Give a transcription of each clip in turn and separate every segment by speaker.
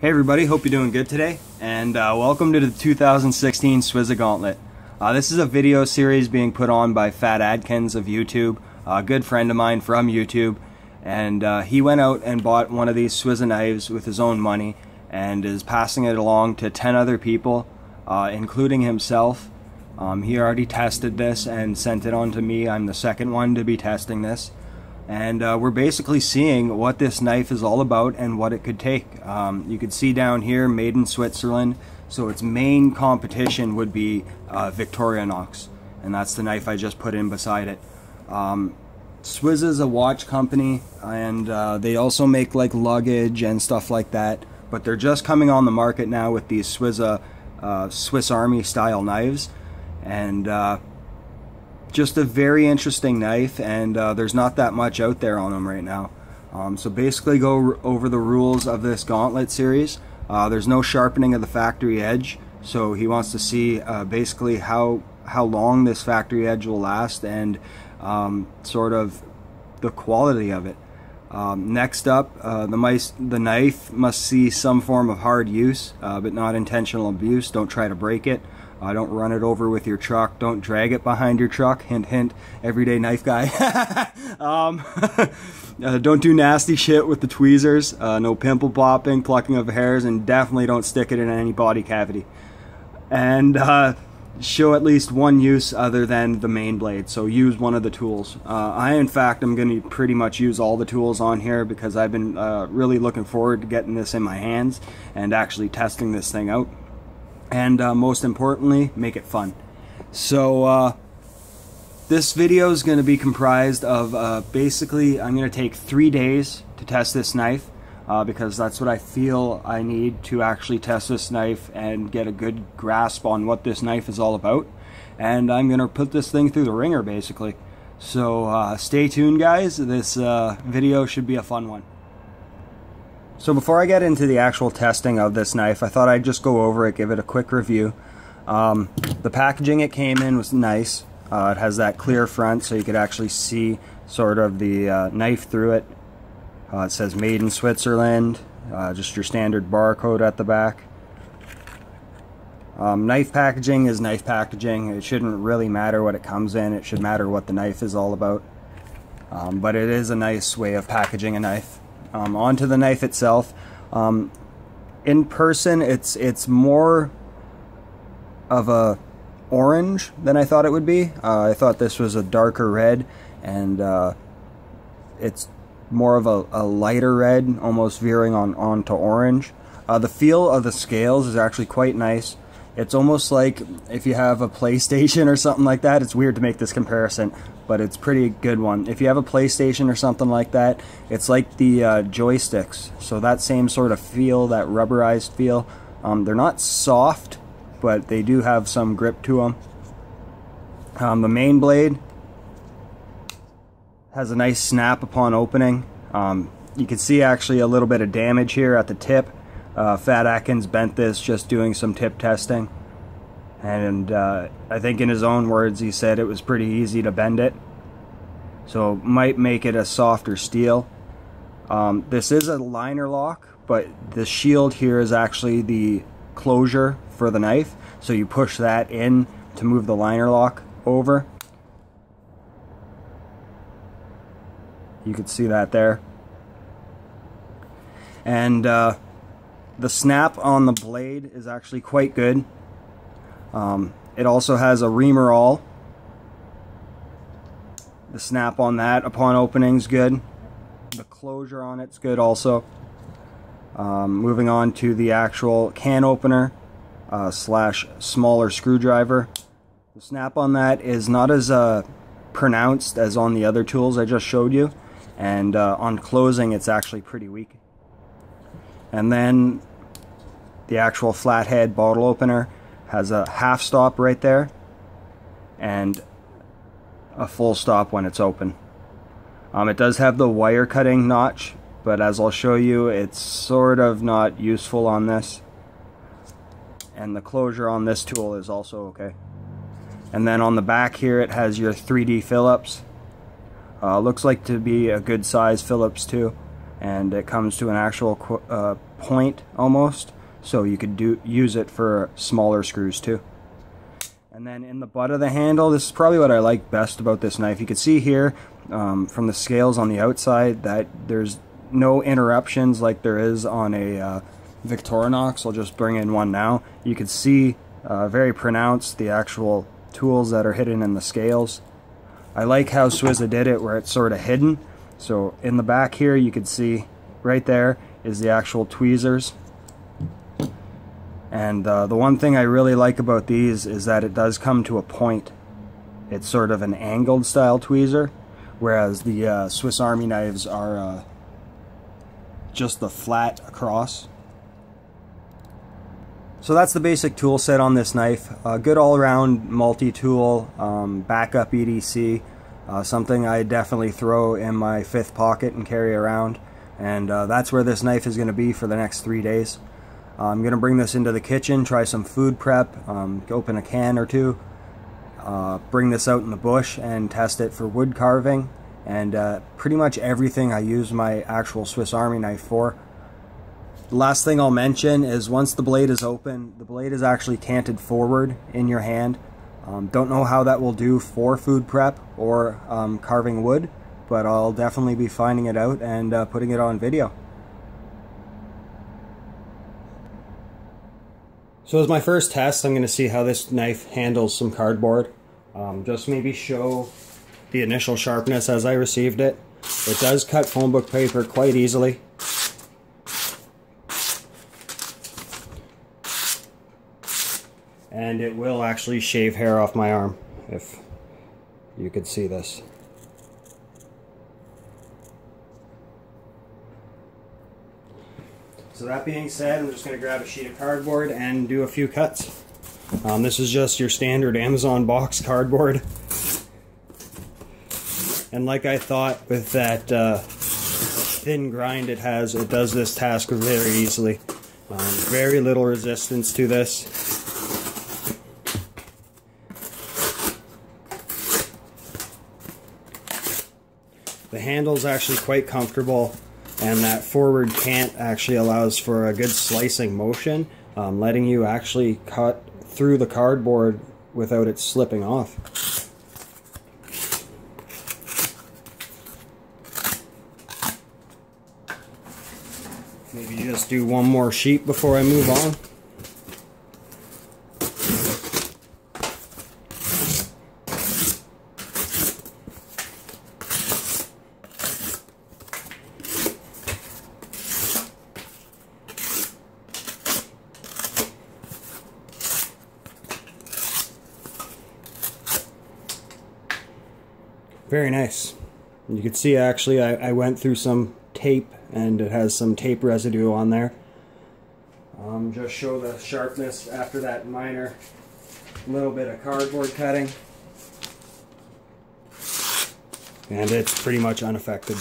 Speaker 1: Hey everybody, hope you're doing good today, and welcome to the 2016 Swiza Gauntlet. This is a video series being put on by Fatadkins of YouTube, a good friend of mine from YouTube, and he went out and bought one of these Swiza knives with his own money and is passing it along to 10 other people, including himself. He already tested this and sent it on to me. I'm the second one to be testing this. And we're basically seeing what this knife is all about and what it could take. You can see down here, made in Switzerland. So its main competition would be Victorinox. And that's the knife I just put in beside it. Swiza is a watch company, and they also make like luggage and stuff like that. But they're just coming on the market now with these Swiza Swiss Army style knives. And just a very interesting knife, and there's not that much out there on them right now. So basically go over the rules of this Gauntlet series. There's no sharpening of the factory edge, so he wants to see basically how long this factory edge will last and sort of the quality of it. Next up, the knife must see some form of hard use, but not intentional abuse. Don't try to break it. Don't run it over with your truck. Don't drag it behind your truck. Hint, hint, everyday knife guy. Don't do nasty shit with the tweezers. No pimple popping, plucking of hairs, and definitely don't stick it in any body cavity. And show at least one use other than the main blade. So use one of the tools. In fact, I'm going to pretty much use all the tools on here because I've been really looking forward to getting this in my hands and actually testing this thing out. And most importantly, make it fun. So this video is going to be comprised of basically I'm going to take 3 days to test this knife because that's what I feel I need to actually test this knife and get a good grasp on what this knife is all about. And I'm going to put this thing through the ringer basically. So stay tuned guys, this video should be a fun one. So before I get into the actual testing of this knife, I thought I'd just go over it, give it a quick review. The packaging it came in was nice. It has that clear front so you could actually see sort of the knife through it. It says made in Switzerland, just your standard barcode at the back. Knife packaging is knife packaging. It shouldn't really matter what it comes in, it should matter what the knife is all about. But it is a nice way of packaging a knife. Onto the knife itself. In person, it's more of a orange than I thought it would be. I thought this was a darker red, and it's more of a lighter red, almost veering onto orange. The feel of the scales is actually quite nice. It's almost like if you have a PlayStation or something like that. It's weird to make this comparison, but it's a pretty good one. If you have a PlayStation or something like that, it's like the joysticks. So that same sort of feel, that rubberized feel. They're not soft, but they do have some grip to them. The main blade has a nice snap upon opening. You can see actually a little bit of damage here at the tip. Fatadkins bent this just doing some tip testing, and I think in his own words he said it was pretty easy to bend it, so might make it a softer steel. This is a liner lock, but the shield here is actually the closure for the knife, so you push that in to move the liner lock over. You can see that there. And the snap on the blade is actually quite good. It also has a reamer awl. The snap on that upon opening is good. The closure on it's good also. Moving on to the actual can opener slash smaller screwdriver. The snap on that is not as pronounced as on the other tools I just showed you, and on closing it's actually pretty weak. And then the actual flathead bottle opener has a half stop right there and a full stop when it's open. It does have the wire cutting notch, but as I'll show you, it's sort of not useful on this. And the closure on this tool is also okay. And then on the back here it has your 3D Phillips. Looks like to be a good size Phillips too. and it comes to an actual point almost, so you could use it for smaller screws too. And then in the butt of the handle, this is probably what I like best about this knife. You can see here from the scales on the outside that there's no interruptions like there is on a Victorinox. I'll just bring in one now. You can see very pronounced the actual tools that are hidden in the scales. I like how Swiza did it where it's sort of hidden. So in the back here you can see right there is the actual tweezers. And the one thing I really like about these is that it does come to a point. It's sort of an angled style tweezer, whereas the Swiss Army knives are just the flat across. So that's the basic tool set on this knife. Good all-around multi-tool, backup EDC, something I definitely throw in my fifth pocket and carry around. And that's where this knife is going to be for the next 3 days. I'm going to bring this into the kitchen, try some food prep, open a can or two, bring this out in the bush and test it for wood carving, and pretty much everything I use my actual Swiss Army knife for. The last thing I'll mention is once the blade is open, the blade is actually canted forward in your hand. Don't know how that will do for food prep or carving wood, but I'll definitely be finding it out and putting it on video. So as my first test, I'm going to see how this knife handles some cardboard. Just maybe show the initial sharpness as I received it. It does cut phone book paper quite easily. And it will actually shave hair off my arm, if you could see this. So that being said, I'm just going to grab a sheet of cardboard and do a few cuts. This is just your standard Amazon box cardboard. And like I thought with that thin grind it has, it does this task very easily. Very little resistance to this. The handle's actually quite comfortable, and that forward cant actually allows for a good slicing motion, letting you actually cut through the cardboard without it slipping off. Maybe just do one more sheet before I move on. Very nice. You can see actually I went through some tape and it has some tape residue on there. Just show the sharpness after that minor little bit of cardboard cutting. And it's pretty much unaffected.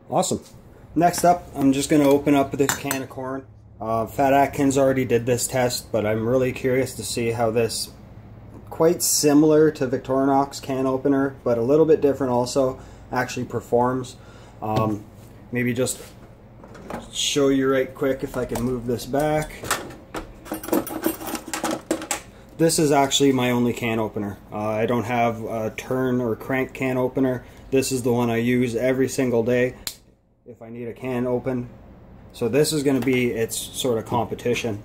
Speaker 1: Awesome. Next up, I'm just going to open up this can of corn. Fatadkins already did this test, but I'm really curious to see how this, quite similar to Victorinox can opener, but a little bit different also, actually performs. Maybe just show you right quick if I can move this back. This is actually my only can opener. I don't have a turn or crank can opener. This is the one I use every single day if I need a can open. So this is going to be its sort of competition.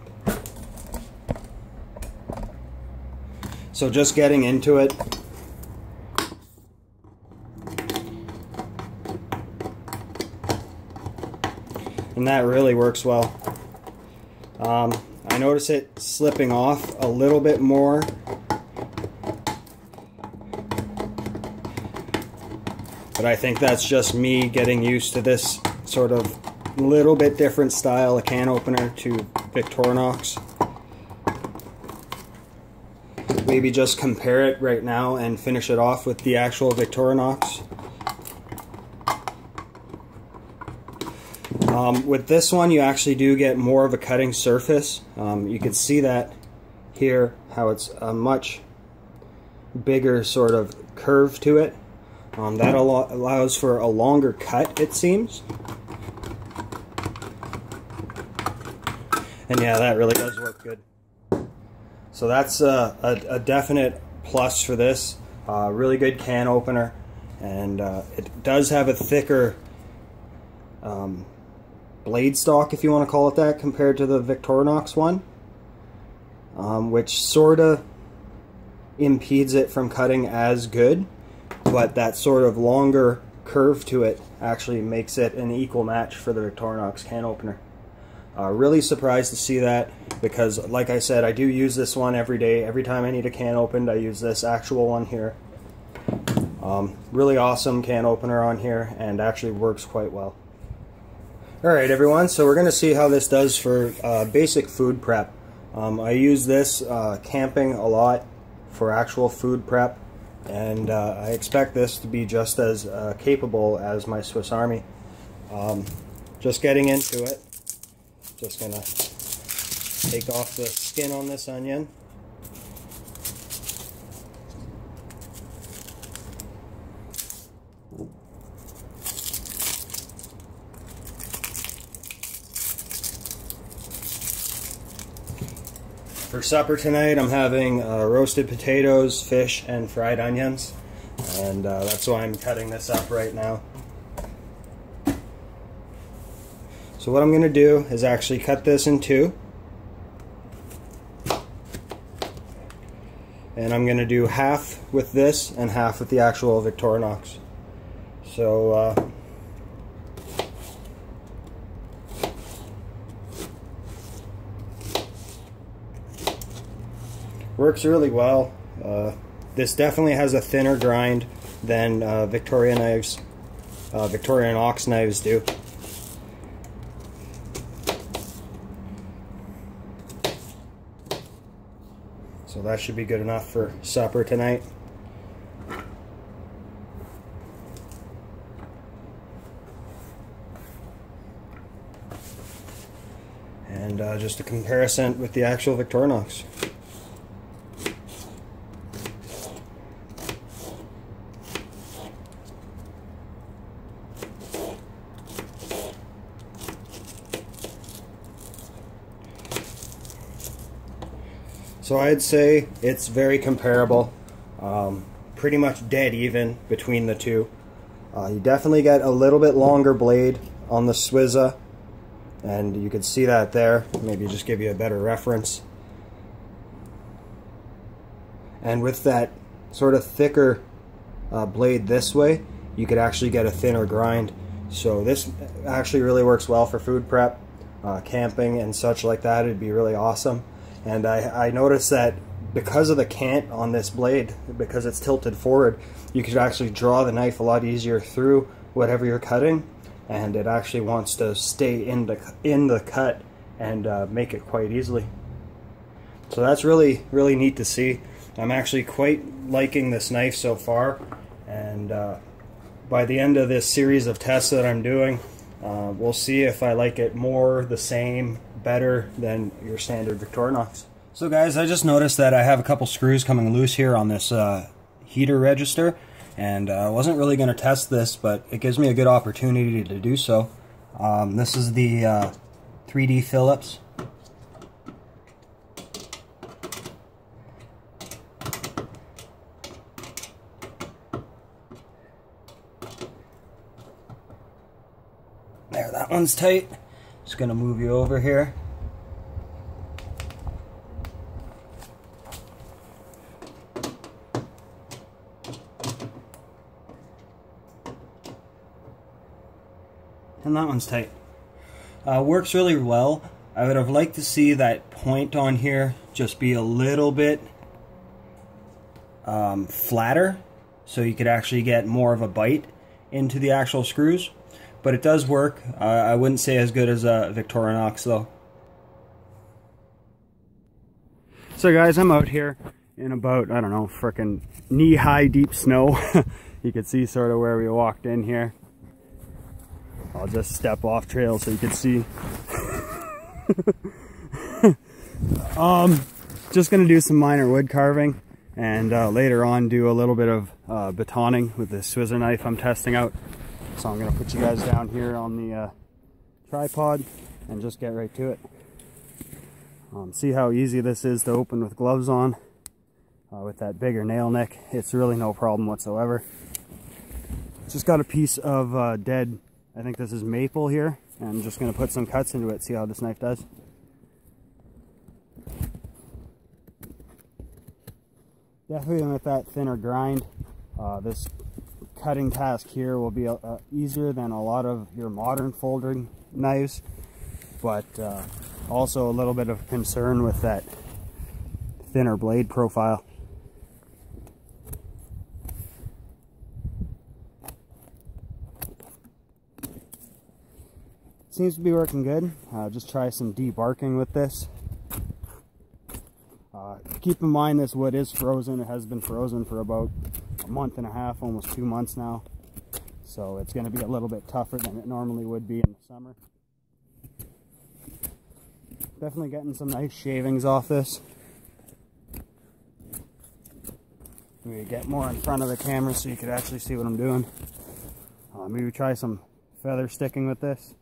Speaker 1: So just getting into it. And that really works well. I notice it slipping off a little bit more. But I think that's just me getting used to this sort of little bit different style of can opener to Victorinox. Maybe just compare it right now and finish it off with the actual Victorinox. With this one you actually do get more of a cutting surface. You can see that here how it's a much bigger sort of curve to it. That allows for a longer cut, it seems. And yeah, that really does work good. So that's a definite plus for this. Really good can opener, and it does have a thicker blade stock, if you want to call it that, compared to the Victorinox one, which sort of impedes it from cutting as good, but that sort of longer curve to it actually makes it an equal match for the Victorinox can opener. Really surprised to see that, because like I said, I do use this one every day. Every time I need a can opened, I use this actual one here. Really awesome can opener on here, and actually works quite well. Alright everyone, so we're going to see how this does for basic food prep. I use this camping a lot for actual food prep, and I expect this to be just as capable as my Swiss Army. Just getting into it. Just gonna take off the skin on this onion. For supper tonight, I'm having roasted potatoes, fish, and fried onions, and that's why I'm cutting this up right now. So what I'm going to do is actually cut this in two, and I'm going to do half with this and half with the actual Victorinox. So works really well. This definitely has a thinner grind than Victorinox knives do. So that should be good enough for supper tonight. And just a comparison with the actual Victorinox. So I'd say it's very comparable, pretty much dead even between the two. You definitely get a little bit longer blade on the Swiza, and you can see that there. Maybe just give you a better reference. And with that sort of thicker blade this way, you could actually get a thinner grind. So this actually really works well for food prep, camping and such like that. It'd be really awesome. And I noticed that because of the cant on this blade, because it's tilted forward, you could actually draw the knife a lot easier through whatever you're cutting, and it actually wants to stay in the cut and make it quite easily. So that's really neat to see. I'm actually quite liking this knife so far, and by the end of this series of tests that I'm doing, we'll see if I like it more, the same, better than your standard Victorinox. So guys, I just noticed that I have a couple screws coming loose here on this heater register, and I wasn't really going to test this, but it gives me a good opportunity to do so. This is the 3D Phillips. There, that one's tight. Just gonna move you over here. And that one's tight. Works really well. I would have liked to see that point on here just be a little bit flatter, so you could actually get more of a bite into the actual screws. But it does work. I wouldn't say as good as a Victorinox though. So guys, I'm out here in about, I don't know, frickin' knee-high deep snow. You can see sort of where we walked in here. I'll just step off trail so you can see. just going to do some minor wood carving, and later on do a little bit of batoning with the Swiza knife I'm testing out. So I'm going to put you guys down here on the tripod and just get right to it. See how easy this is to open with gloves on. With that bigger nail nick, it's really no problem whatsoever. Just got a piece of dead, I think this is maple here, and I'm just going to put some cuts into it, see how this knife does. Definitely with that thinner grind, this cutting task here will be easier than a lot of your modern folding knives, but also a little bit of concern with that thinner blade profile. Seems to be working good. Just try some debarking with this. Keep in mind this wood is frozen. It has been frozen for about a month and a half, almost 2 months now. So it's going to be a little bit tougher than it normally would be in the summer. Definitely getting some nice shavings off this. Maybe get more in front of the camera so you could actually see what I'm doing. Maybe try some feather sticking with this.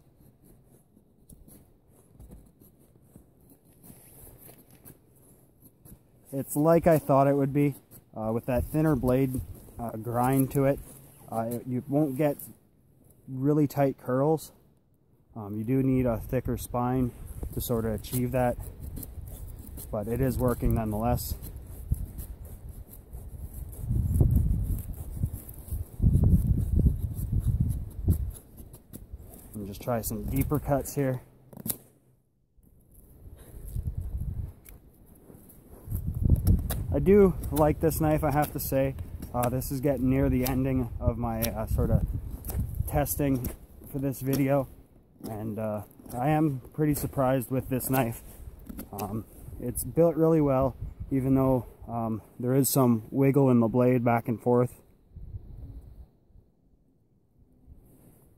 Speaker 1: It's like I thought it would be. With that thinner blade grind to it, you won't get really tight curls. You do need a thicker spine to sort of achieve that, but it is working nonetheless. And just try some deeper cuts here. I do like this knife, I have to say. This is getting near the ending of my sort of testing for this video, and I am pretty surprised with this knife. It's built really well, even though there is some wiggle in the blade back and forth.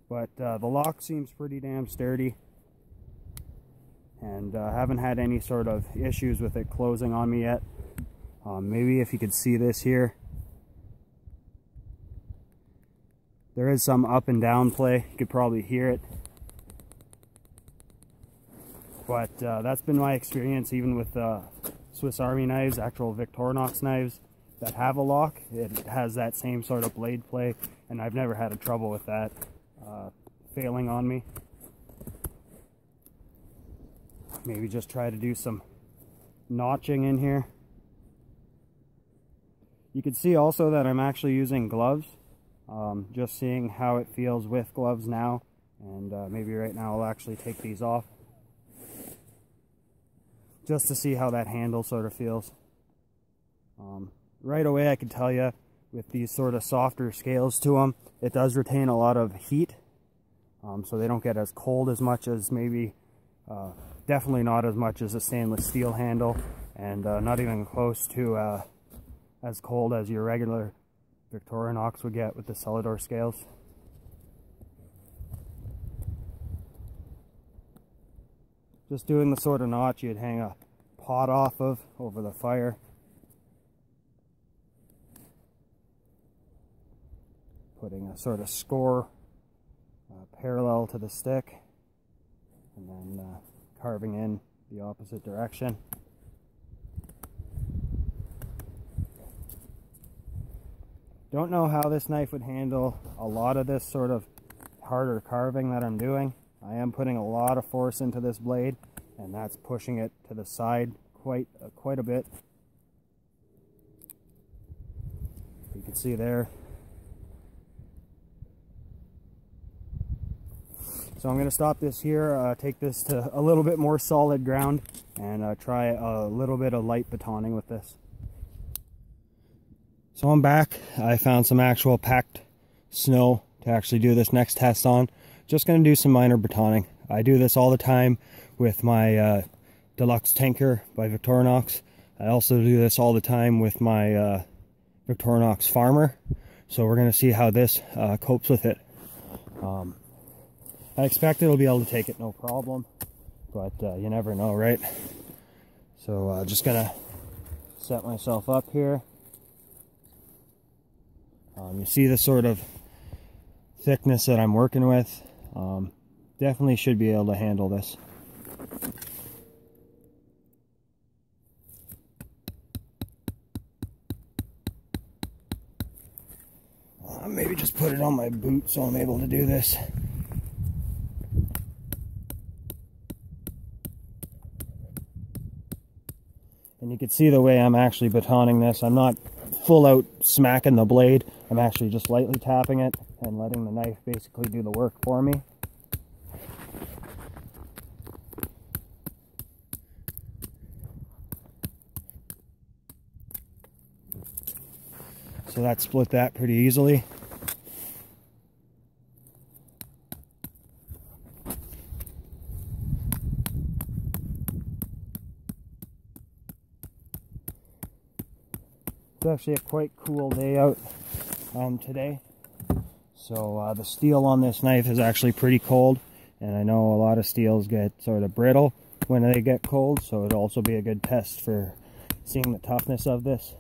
Speaker 1: But the lock seems pretty damn sturdy, and I haven't had any sort of issues with it closing on me yet. Maybe if you could see this here, there is some up and down play. You could probably hear it. But that's been my experience even with Swiss Army knives, actual Victorinox knives that have a lock. It has that same sort of blade play, and I've never had a trouble with that failing on me. Maybe just try to do some notching in here. You can see also that I'm actually using gloves, just seeing how it feels with gloves now, and maybe right now I'll actually take these off just to see how that handle sort of feels. Right away I can tell you with these sort of softer scales to them, it does retain a lot of heat, so they don't get as cold as much as maybe, definitely not as much as a stainless steel handle, and not even close to as cold as your regular Victorinox would get with the Celador scales. Just doing the sort of notch you'd hang a pot off of over the fire. Putting a sort of score parallel to the stick, and then carving in the opposite direction. Don't know how this knife would handle a lot of this sort of harder carving that I'm doing. I am putting a lot of force into this blade, and that's pushing it to the side quite a bit. You can see there. So I'm going to stop this here, take this to a little bit more solid ground, and try a little bit of light batoning with this. So I'm back. I found some actual packed snow to actually do this next test on. Just going to do some minor batoning. I do this all the time with my Deluxe Tanker by Victorinox. I also do this all the time with my Victorinox Farmer. So we're going to see how this copes with it. I expect it'll be able to take it, no problem, but you never know, right? So just gonna set myself up here. You see the sort of thickness that I'm working with. Definitely should be able to handle this. Maybe just put it on my boot so I'm able to do this. And you can see the way I'm actually batoning this. I'm not full out smacking the blade. I'm actually just lightly tapping it and letting the knife basically do the work for me. So that split that pretty easily. It's actually a quite cool day out today. So the steel on this knife is actually pretty cold, and I know a lot of steels get sort of brittle when they get cold, so it'll also be a good test for seeing the toughness of this.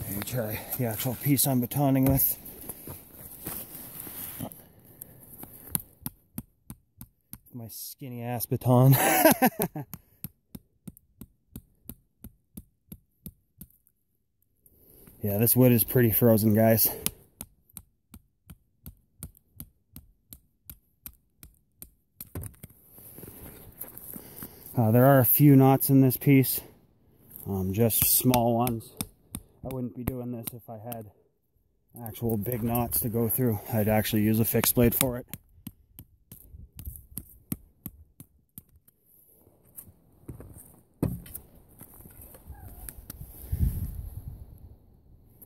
Speaker 1: Let me try the actual piece I'm batoning with. My skinny ass baton. Yeah, this wood is pretty frozen, guys. There are a few knots in this piece, just small ones. I wouldn't be doing this if I had actual big knots to go through. I'd actually use a fixed blade for it.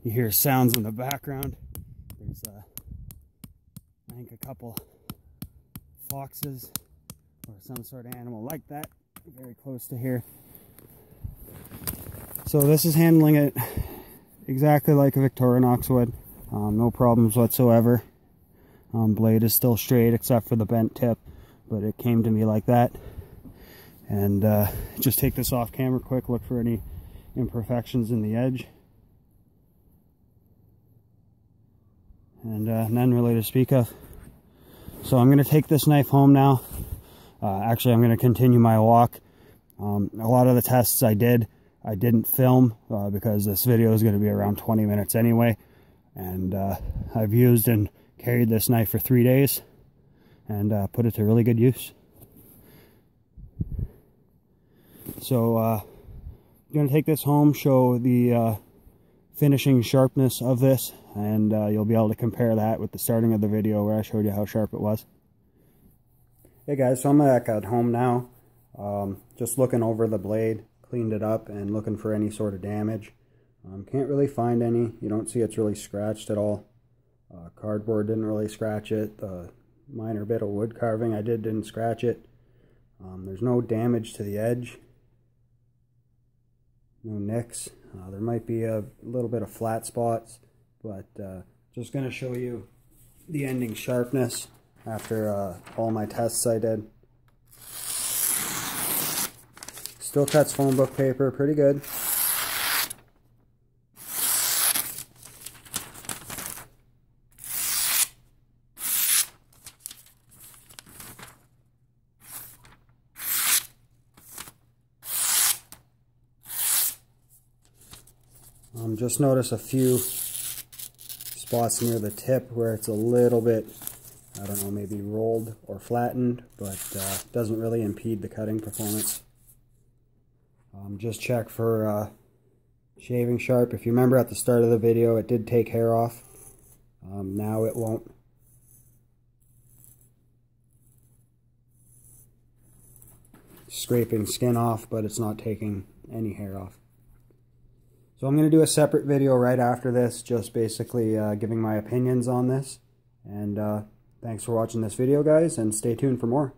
Speaker 1: You hear sounds in the background. There's, I think, a couple foxes or some sort of animal like that very close to here. So this is handling it exactly like a Victorinox would. No problems whatsoever. Blade is still straight except for the bent tip, but it came to me like that. And just take this off camera quick, look for any imperfections in the edge. And none really to speak of. So I'm going to take this knife home now. Actually, I'm going to continue my walk. A lot of the tests I didn't film because this video is going to be around 20 minutes anyway. And I've used and carried this knife for 3 days and put it to really good use. So I'm going to take this home, show the finishing sharpness of this, and you'll be able to compare that with the starting of the video where I showed you how sharp it was. Hey guys, so I'm back at home now, just looking over the blade, cleaned it up and looking for any sort of damage. Can't really find any. You don't see it's really scratched at all. Cardboard didn't really scratch it. The minor bit of wood carving I didn't scratch it. There's no damage to the edge. No nicks. There might be a little bit of flat spots, but just going to show you the ending sharpness after all my tests I did. Still cuts phone book paper pretty good. Just notice a few spots near the tip where it's a little bit, I don't know, maybe rolled or flattened, but doesn't really impede the cutting performance. Just check for shaving sharp. If you remember at the start of the video, it did take hair off. Now it won't. Scraping skin off, but it's not taking any hair off. So I'm going to do a separate video right after this, just basically giving my opinions on this. And thanks for watching this video, guys, and stay tuned for more.